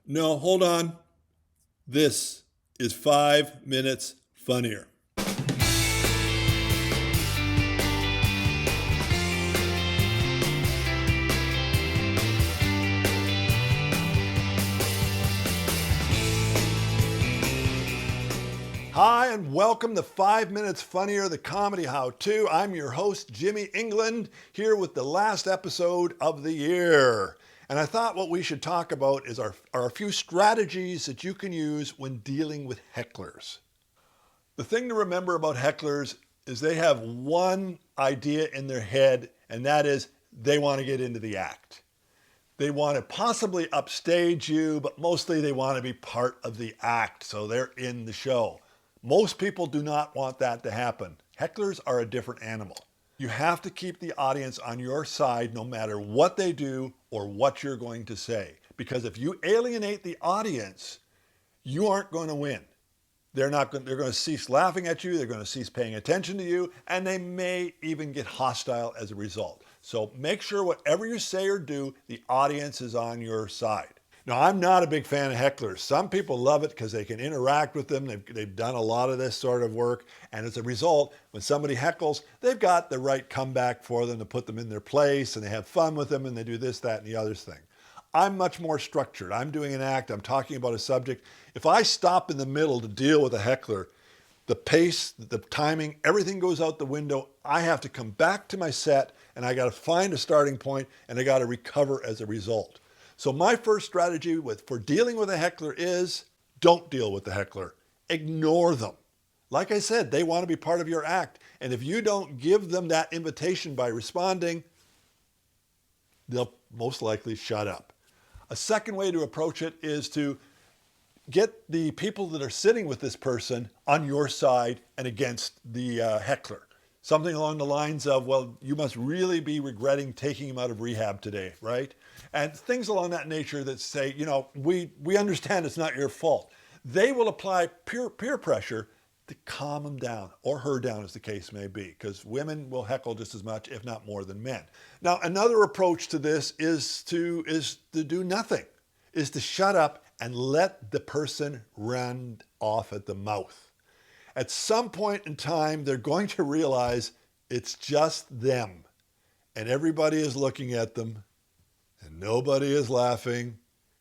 No, hold on. This is 5 minutes funnier. Hi, and welcome to 5 Minutes Funnier, the comedy how-to. I'm your host, Jimmy England, here with the last episode of the year. And I thought what we should talk about are a few strategies that you can use when dealing with hecklers. The thing to remember about hecklers is they have one idea in their head, and that is they want to get into the act. They want to possibly upstage you, but mostly they want to be part of the act, so they're in the show. Most people do not want that to happen. Hecklers are a different animal. You have to keep the audience on your side no matter what they do or what you're going to say. Because if you alienate the audience, you aren't going to win. They're going to cease laughing at you, they're going to cease paying attention to you, and they may even get hostile as a result. So make sure whatever you say or do, the audience is on your side. Now, I'm not a big fan of hecklers. Some people love it because they can interact with them. They've done a lot of this sort of work. And as a result, when somebody heckles, they've got the right comeback for them to put them in their place, and they have fun with them, and they do this, that, and the other thing. I'm much more structured. I'm doing an act. I'm talking about a subject. If I stop in the middle to deal with a heckler, the pace, the timing, everything goes out the window. I have to come back to my set, and I got to find a starting point, and I got to recover as a result. So my first strategy for dealing with a heckler is don't deal with the heckler. Ignore them. Like I said, they want to be part of your act. And if you don't give them that invitation by responding, they'll most likely shut up. A second way to approach it is to get the people that are sitting with this person on your side and against the heckler. Something along the lines of, well, you must really be regretting taking him out of rehab today, right? And things along that nature that say, we understand it's not your fault. They will apply peer pressure to calm him down, or her down as the case may be, because women will heckle just as much, if not more than men. Now, another approach to this is to do nothing, is to shut up and let the person run off at the mouth. At some point in time, they're going to realize it's just them, and everybody is looking at them, and nobody is laughing,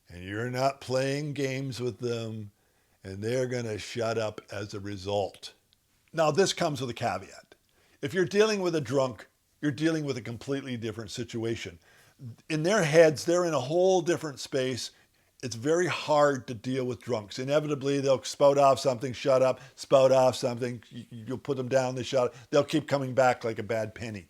and you're not playing games with them, and they're going to shut up as a result. Now, this comes with a caveat. If you're dealing with a drunk, you're dealing with a completely different situation. In their heads, they're in a whole different space. It's very hard to deal with drunks. Inevitably, they'll spout off something, shut up, spout off something. You'll put them down, they shut up. They'll keep coming back like a bad penny.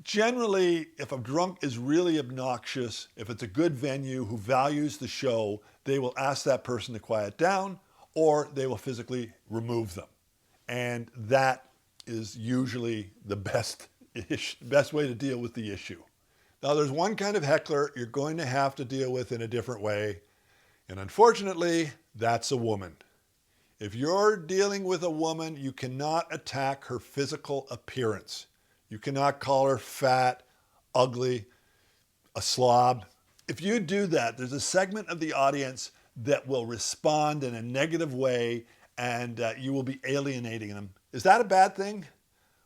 Generally, if a drunk is really obnoxious, if it's a good venue who values the show, they will ask that person to quiet down, or they will physically remove them. And that is usually the best way to deal with the issue. Now, there's one kind of heckler you're going to have to deal with in a different way, and unfortunately, that's a woman. If you're dealing with a woman, you cannot attack her physical appearance. You cannot call her fat, ugly, a slob. If you do that, there's a segment of the audience that will respond in a negative way, and you will be alienating them. Is that a bad thing?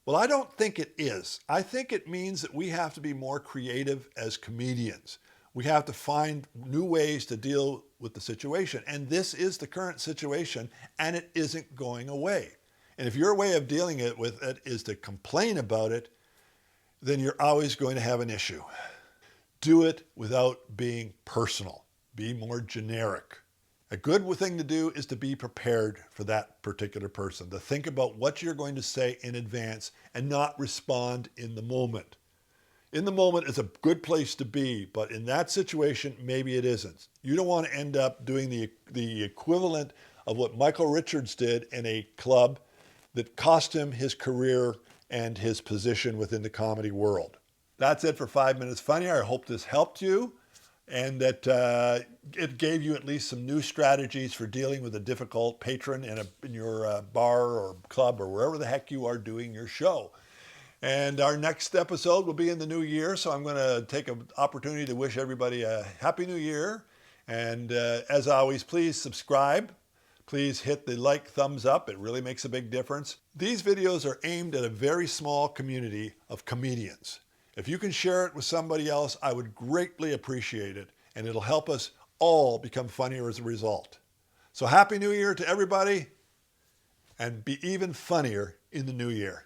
Well, I don't think it is. I think it means that we have to be more creative as comedians. We have to find new ways to deal with the situation. And this is the current situation, and it isn't going away. And if your way of dealing with it is to complain about it, then you're always going to have an issue. Do it without being personal. Be more generic. A good thing to do is to be prepared for that particular person, to think about what you're going to say in advance and not respond in the moment. In the moment is a good place to be, but in that situation, maybe it isn't. You don't want to end up doing the equivalent of what Michael Richards did in a club that cost him his career and his position within the comedy world. That's it for 5 Minutes Funnier. I hope this helped you, and that it gave you at least some new strategies for dealing with a difficult patron in your bar or club or wherever the heck you are doing your show. And our next episode will be in the new year, so I'm going to take an opportunity to wish everybody a happy new year And as always, please subscribe. Please hit the like thumbs up. It really makes a big difference. These videos are aimed at a very small community of comedians. If you can share it with somebody else, I would greatly appreciate it. And it'll help us all become funnier as a result. So Happy New Year to everybody, and be even funnier in the new year.